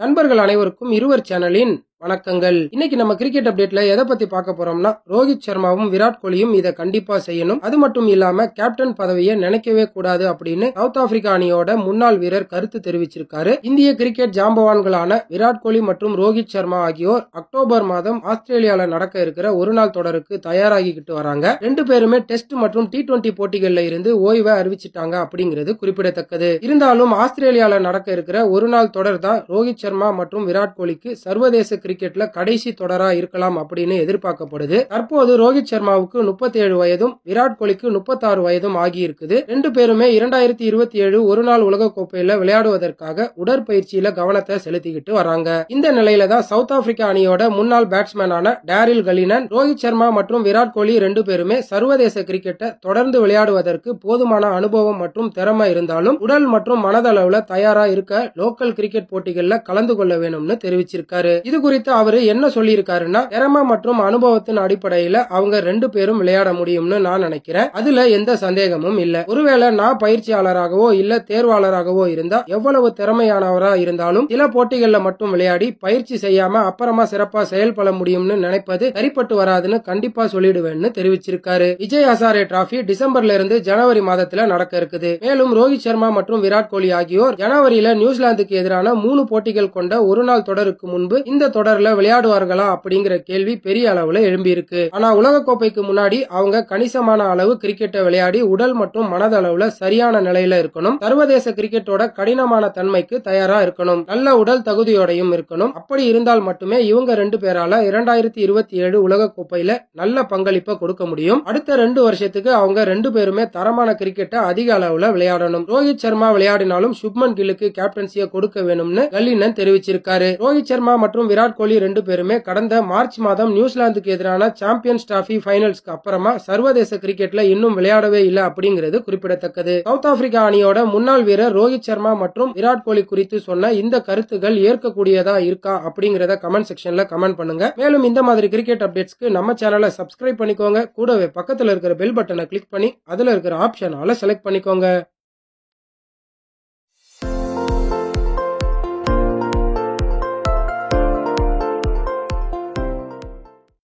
நண்பர்கள் அனைவருக்கும் இருவர் சேனலின் வணக்கங்கள். இன்னைக்கு நம்ம கிரிக்கெட் அப்டேட்ல எதை பத்தி பார்க்க போறோம்னா, ரோஹித் சர்மாவும் விராட் கோலியும் இதை கண்டிப்பா செய்யணும். அது மட்டும் இல்லாம கேப்டன் பதவியை நினைக்கவே கூடாது அப்படின்னு சவுத் ஆப்பிரிக்கா அணியோட முன்னாள் வீரர் கருத்து தெரிவிச்சிருக்காரு. இந்திய கிரிக்கெட் ஜாம்பவான்களான விராட் கோலி மற்றும் ரோஹித் சர்மா ஆகியோர் அக்டோபர் மாதம் ஆஸ்திரேலியால நடக்க இருக்கிற ஒருநாள் தொடருக்கு தயாராகிக்கிட்டு வராங்க. ரெண்டு பேருமே டெஸ்ட் மற்றும் T20 போட்டிகள்ல இருந்து ஓய்வை அறிவிச்சிட்டாங்க அப்படிங்கிறது குறிப்பிடத்தக்கது. இருந்தாலும் ஆஸ்திரேலியால நடக்க இருக்கிற ஒருநாள் தொடர் தான் ரோஹித் சர்மா மற்றும் விராட் கோலிக்கு சர்வதேச கிரிக்கெட்ல கடைசி தொடரா இருக்கலாம் அப்படின்னு எதிர்பார்க்கப்படுது. தற்போது ரோஹித் சர்மாவுக்கு 37 வயதும் விராட் கோலிக்கு 36 வயதும் ஆகி இருக்குது. ரெண்டு பேருமே 2027 ஒருநாள் உலகக்கோப்பையில விளையாடுவதற்காக உடற்பயிற்சியில கவனத்தை செலுத்திக்கிட்டு வராங்க. இந்த நிலையில தான் சவுத் ஆப்பிரிக்கா அணியோட முன்னாள் பேட்ஸ்மேனான டேரில் கலினன், ரோஹித் சர்மா மற்றும் விராட் கோலி ரெண்டு பேருமே சர்வதேச கிரிக்கெட்டை தொடர்ந்து விளையாடுவதற்கு போதுமான அனுபவம் மற்றும் திறமை இருந்தாலும் உடல் மற்றும் மனதளவுல தயாரா இருக்க லோக்கல் கிரிக்கெட் போட்டிகள்ல கலந்து கொள்ள வேணும்னு தெரிவிச்சிருக்காரு. இது குறித்து அவரு என்ன சொல்லியிருக்காருன்னா, திறமை மற்றும் அனுபவத்தின் அடிப்படையில அவங்க ரெண்டு பேரும் விளையாட முடியும்னு நான் நினைக்கிறேன். அதுல எந்த சந்தேகமும் இல்ல. ஒருவேளை நான் பயிற்சியாளராகவோ இல்ல தேர்வாளராகவோ இருந்தா எவ்வளவு திறமையானவரா இருந்தாலும் சில போட்டிகள்ல மட்டும் விளையாடி பயிற்சி செய்யாம அப்புறமா சிறப்பா செயல்பட முடியும்னு நினைப்பது சரிப்பட்டு வராதுன்னு கண்டிப்பா சொல்லிடுவேன்னு தெரிவிச்சிருக்காரு. விஜய் ஹசாரே டிராபி டிசம்பர்ல இருந்து ஜனவரி மாதத்துல நடக்க இருக்குது. மேலும் ரோஹித் சர்மா மற்றும் விராட் கோலி ஆகியோர் ஜனவரியில நியூசிலாந்துக்கு எதிரான 3 போட்டிகள் கொண்ட ஒருநாள் தொடருக்கு முன்பு இந்த தொடர்ல விளையாடுவார்களா அப்படிங்கிற கேள்வி பெரிய அளவுல எழும்பி இருக்கு. ஆனா உலகக்கோப்பைக்கு முன்னாடி அவங்க கணிசமான அளவு கிரிக்கெட்டை விளையாடி உடல் மற்றும் மனதளவுல சரியான நிலையில இருக்கணும். சர்வதேச கிரிக்கெட்டோட கடினமான தன்மைக்கு தயாரா இருக்கணும். நல்ல உடல் தகுதியோடையும் இருக்கணும். அப்படி இருந்தால் மட்டுமே இவங்க ரெண்டு பேரால 2027 உலகக்கோப்பையில நல்ல பங்களிப்பை கொடுக்க முடியும். அடுத்த 2 வருஷத்துக்கு அவங்க ரெண்டு பேருமே தரமான கிரிக்கெட்டை அதிக அளவுல விளையாடணும். ரோஹித் சர்மா விளையாடினாலும் சுப்மன் கில்லுக்கு கேப்டன்சியை கொடுக்க வேணும்னு கலினன் தெரிவிச்சிருக்காரு. ரோஹித் சர்மா மற்றும் விராட் கோலி ரெண்டு பேருமே கடந்த மார்ச் மாதம் நியூசிலாந்துக்கு எதிரான சாம்பியன்ஸ் டிராபி ஃபைனல்ஸ்க்கு அப்புறமா சர்வதேச கிரிக்கெட்ல இன்னும் விளையாடவே இல்லை அப்படிங்கிறது குறிப்பிடத்தக்கது. சவுத் ஆப்பிரிக்கா அணியோட முன்னாள் வீரர் ரோஹித் சர்மா மற்றும் விராட் கோலி குறித்து சொன்ன இந்த கருத்துகள் ஏற்கக்கூடியதா இருக்கா அப்படிங்கறத கமெண்ட் செக்ஷன்ல கமெண்ட் பண்ணுங்க. மேலும் இந்த மாதிரி கிரிக்கெட் அப்டேட்ஸ்க்கு நம்ம சேனலை சப்ஸ்கிரைப் பண்ணிக்கோங்க. கூடவே பக்கத்துல இருக்கிற பெல் பட்டனை கிளிக் பண்ணி அதுல இருக்கிற ஆப்ஷனால செலக்ட் பண்ணிக்கோங்க.